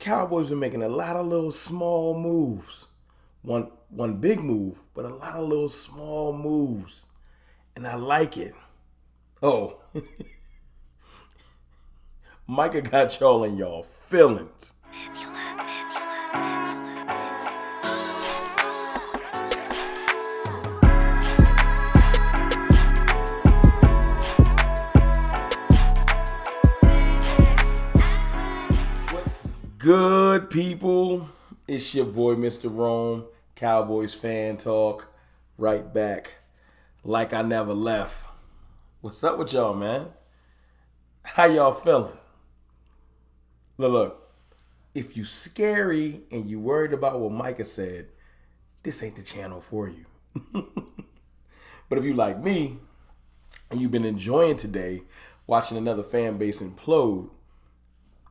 Cowboys are making a lot of little small moves. One big move, but a lot of little small moves. And I like it. Oh, Micah got y'all in y'all feelings. What's good, people? It's your boy, Mr. Rome, Cowboys fan talk, right back, like I never left. What's up with y'all, man? How y'all feeling? Look, if you scary and you worried about what Micah said, this ain't the channel for you. But if you like me and you've been enjoying today, watching another fan base implode,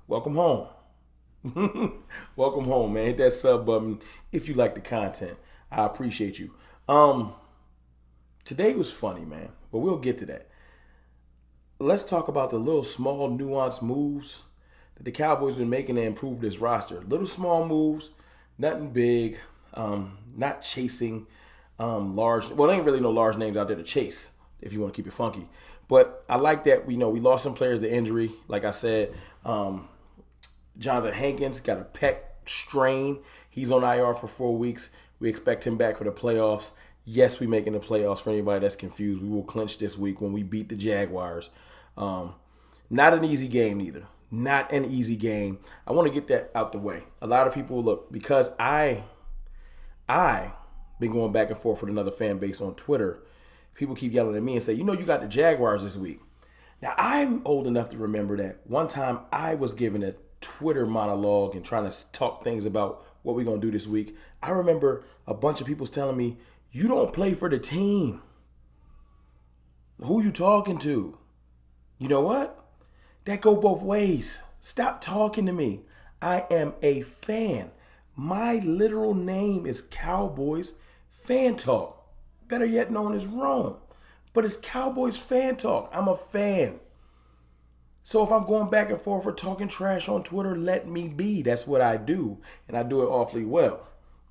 welcome home. Welcome home, man. Hit that sub button if you like the content. I appreciate you. Today was funny, man, but we'll get to that. Let's talk about the little small nuanced moves that the Cowboys been making to improve this roster. Little small moves, nothing big, not chasing large. Well, there ain't really no large names out there to chase if you want to keep it funky. But I like that we lost some players to injury. Like I said, Jonathan Hankins got a pec strain. He's on IR for 4 weeks. We expect him back for the playoffs. Yes, we making the playoffs. For anybody that's confused, we will clinch this week when we beat the Jaguars. Not an easy game either. Not an easy game. I want to get that out the way. A lot of people, look, because I been going back and forth with another fan base on Twitter. People keep yelling at me and say, you got the Jaguars this week. Now, I'm old enough to remember that one time I was given a Twitter monologue and trying to talk things about what we're going to do this week. I remember a bunch of people telling me, you don't play for the team. Who you talking to? You know what? That go both ways. Stop talking to me. I am a fan. My literal name is Cowboys Fan Talk. Better yet known as Rome. But it's Cowboys Fan Talk. I'm a fan. So if I'm going back and forth or talking trash on Twitter, let me be. That's what I do. And I do it awfully well.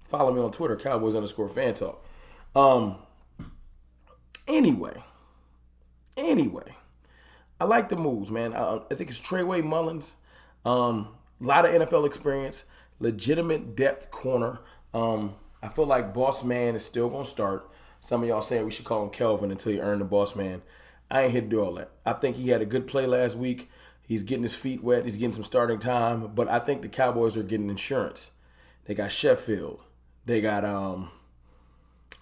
Follow me on Twitter, Cowboys_Fan Talk. Anyway, I like the moves, man. I think it's Treyway Mullins. A lot of NFL experience, legitimate depth corner. I feel like Boss Man is still going to start. Some of y'all saying we should call him Kelvin until he earned the Boss Man. I ain't here to do all that. I think he had a good play last week. He's getting his feet wet. He's getting some starting time. But I think the Cowboys are getting insurance. They got Sheffield. They got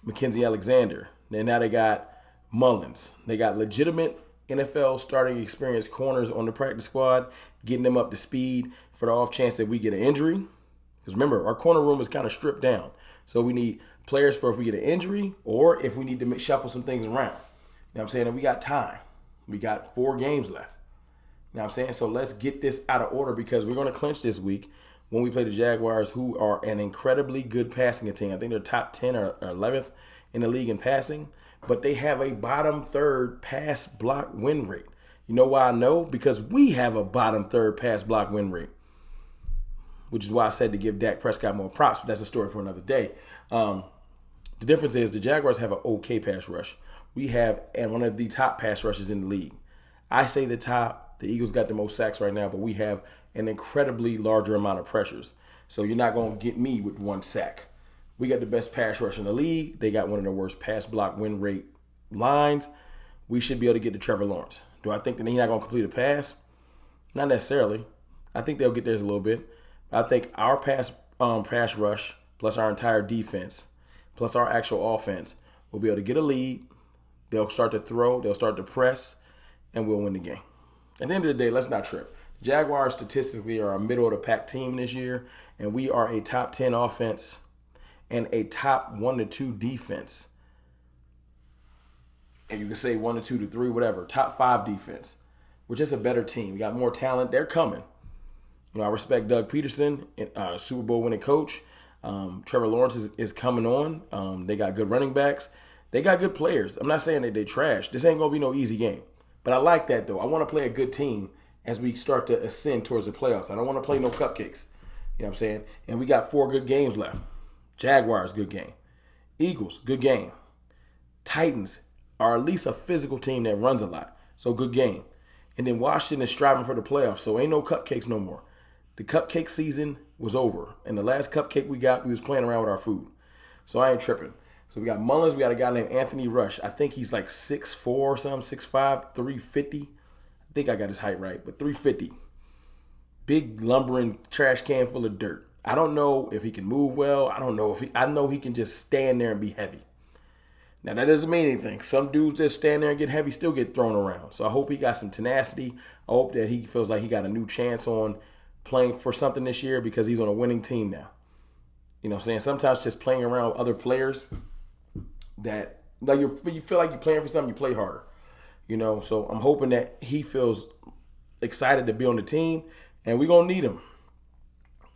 Mackenzie Alexander. And now they got Mullins. They got legitimate NFL starting experience corners on the practice squad, getting them up to speed for the off chance that we get an injury. Because remember, our corner room is kind of stripped down. So we need players for if we get an injury or if we need to shuffle some things around. You know what I'm saying? And we got time. We got 4 games left. You know what I'm saying? So let's get this out of order because we're going to clinch this week when we play the Jaguars, who are an incredibly good passing team. I think they're top 10 or 11th in the league in passing. But they have a bottom third pass block win rate. You know why I know? Because we have a bottom third pass block win rate. Which is why I said to give Dak Prescott more props, but that's a story for another day. The difference is the Jaguars have an okay pass rush. We have one of the top pass rushes in the league. I say the top. The Eagles got the most sacks right now, but we have an incredibly larger amount of pressures. So you're not going to get me with 1 sack. We got the best pass rush in the league. They got one of the worst pass block win rate lines. We should be able to get to Trevor Lawrence. Do I think that he's not going to complete a pass? Not necessarily. I think they'll get theirs a little bit. I think our pass rush plus our entire defense plus our actual offense will be able to get a lead. They'll start to throw. They'll start to press, and we'll win the game. At the end of the day, let's not trip. Jaguars statistically are a middle-of-the-pack team this year, and we are a top 10 offense and a top 1 to 2 defense. And you can say 1 to 2 to 3, whatever. Top 5 defense. We're just a better team. We got more talent. They're coming. I respect Doug Peterson, Super Bowl winning coach. Trevor Lawrence is coming on. They got good running backs. They got good players. I'm not saying that they trash. This ain't going to be no easy game. But I like that, though. I want to play a good team as we start to ascend towards the playoffs. I don't want to play no cupcakes. You know what I'm saying? And we got 4 good games left. Jaguars, good game. Eagles, good game. Titans are at least a physical team that runs a lot. So good game. And then Washington is striving for the playoffs. So ain't no cupcakes no more. The cupcake season was over. And the last cupcake we got, we was playing around with our food. So I ain't tripping. So we got Mullins. We got a guy named Anthony Rush. I think he's like 6'4" or something, 6'5", 350. I think I got his height right, but 350. Big lumbering trash can full of dirt. I don't know if he can move well. I know he can just stand there and be heavy. Now, that doesn't mean anything. Some dudes that stand there and get heavy still get thrown around. So I hope he got some tenacity. I hope that he feels like he got a new chance on playing for something this year because he's on a winning team now. You know what I'm saying? Sometimes just playing around with other players that like you feel like you're playing for something, you play harder. You know, so I'm hoping that he feels excited to be on the team, and we're going to need him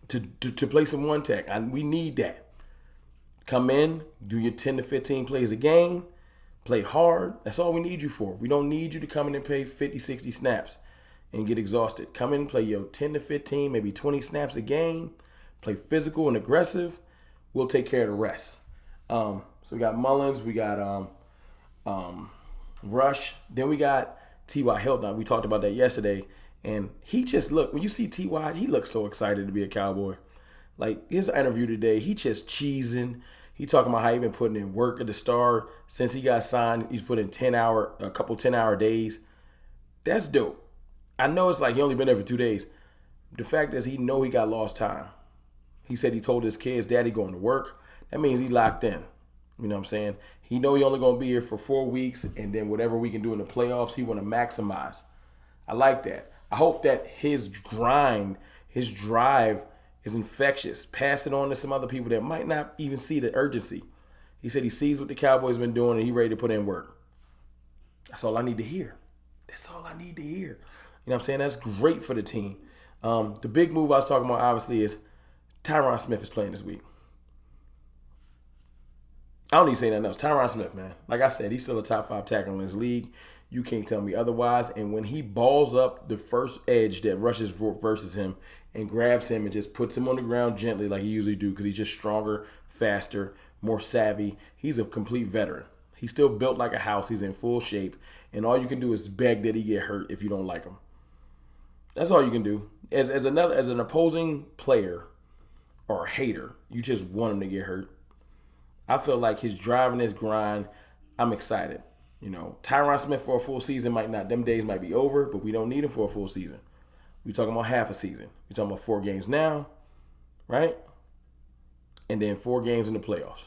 to play some one tech. We need that. Come in, do your 10 to 15 plays a game, play hard. That's all we need you for. We don't need you to come in and play 50, 60 snaps and get exhausted. Come in and play your 10 to 15, maybe 20 snaps a game, play physical and aggressive. We'll take care of the rest. So we got Mullins, we got Rush, then we got T.Y. Hilton. We talked about that yesterday. And he just looked, when you see T.Y., he looks so excited to be a Cowboy. Like his interview today, he just cheesing. He talking about how he been putting in work at the start. Since he got signed, he's put in a couple 10-hour days. That's dope. I know it's like he only been there for 2 days. The fact is he know he got lost time. He said he told his kids, Daddy going to work. That means he locked in. You know what I'm saying? He know he only going to be here for 4 weeks, and then whatever we can do in the playoffs, he want to maximize. I like that. I hope that his grind, his drive is infectious. Pass it on to some other people that might not even see the urgency. He said he sees what the Cowboys been doing and he ready to put in work. That's all I need to hear. That's all I need to hear. You know what I'm saying? That's great for the team. The big move I was talking about, obviously, is Tyron Smith is playing this week. I don't need to say nothing else. Tyron Smith, man. Like I said, he's still a top 5 tackler in this league. You can't tell me otherwise. And when he balls up the first edge that rushes versus him and grabs him and just puts him on the ground gently like he usually do because he's just stronger, faster, more savvy, he's a complete veteran. He's still built like a house. He's in full shape. And all you can do is beg that he get hurt if you don't like him. That's all you can do. As an opposing player or a hater, you just want him to get hurt. I feel like his drive and his grind, I'm excited. You know, Tyron Smith for a full season might not, them days might be over, but we don't need him for a full season. We're talking about half a season. We're talking about 4 games now, right? And then 4 games in the playoffs.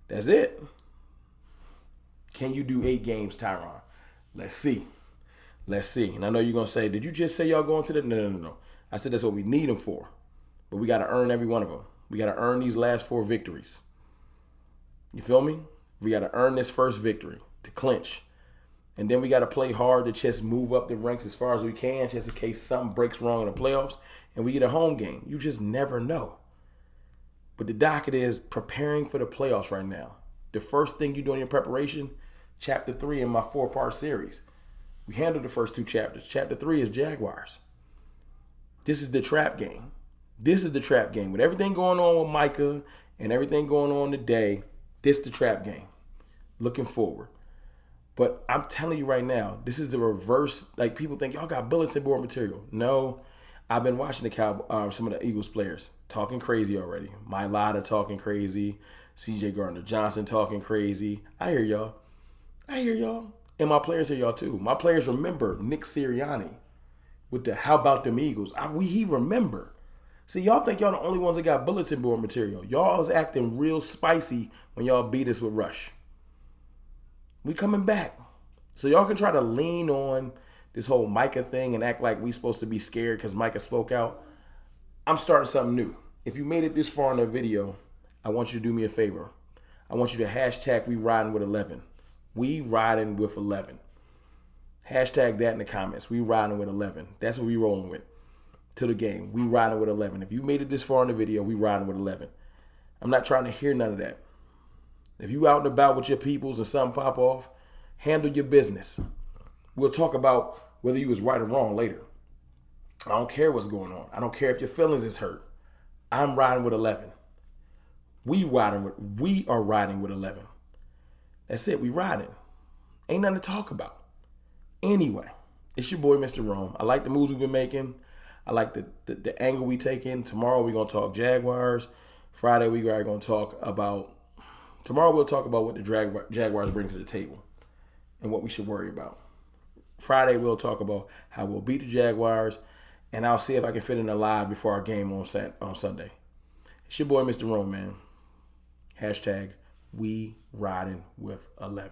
That's it. Can you do 8 games, Tyron? Let's see. Let's see. And I know you're going to say, did you just say y'all going to the? No. I said that's what we need him for. But we got to earn every one of them. We got to earn these last 4 victories. You feel me? We got to earn this first victory to clinch. And then we got to play hard to just move up the ranks as far as we can, just in case something breaks wrong in the playoffs and we get a home game. You just never know. But the docket is preparing for the playoffs right now. The first thing you do in your preparation, chapter 3 in my 4-part series. We handled the first 2 chapters. Chapter 3 is Jaguars. This is the trap game. This is the trap game. With everything going on with Micah and everything going on today, this is the trap game. Looking forward. But I'm telling you right now, this is the reverse. Like, people think, y'all got bulletin board material. No, I've been watching some of the Eagles players talking crazy already. Mailata talking crazy. C.J. Gardner-Johnson talking crazy. I hear y'all. And my players hear y'all too. My players remember Nick Sirianni with the how about them Eagles. He remember. See, y'all think y'all the only ones that got bulletin board material. Y'all was acting real spicy when y'all beat us with Rush. We coming back. So y'all can try to lean on this whole Micah thing and act like we supposed to be scared because Micah spoke out. I'm starting something new. If you made it this far in the video, I want you to do me a favor. I want you to hashtag we riding with 11. We riding with 11. Hashtag that in the comments. We riding with 11. That's what we rolling with. To the game. We riding with 11. If you made it this far in the video, we riding with 11. I'm not trying to hear none of that. If you out and about with your peoples and something pop off, handle your business. We'll talk about whether you was right or wrong later. I don't care what's going on. I don't care if your feelings is hurt. I'm riding with 11. We are riding with 11. That's it. We riding. Ain't nothing to talk about. Anyway, it's your boy, Mr. Rome. I like the moves we've been making. I like the angle we taking. Tomorrow we're going to talk Jaguars. Friday we are going to talk about... Tomorrow we'll talk about what the Jaguars bring to the table and what we should worry about. Friday we'll talk about how we'll beat the Jaguars, and I'll see if I can fit in a live before our game on Sunday. It's your boy, Mr. Rome, man. Hashtag we riding with 11.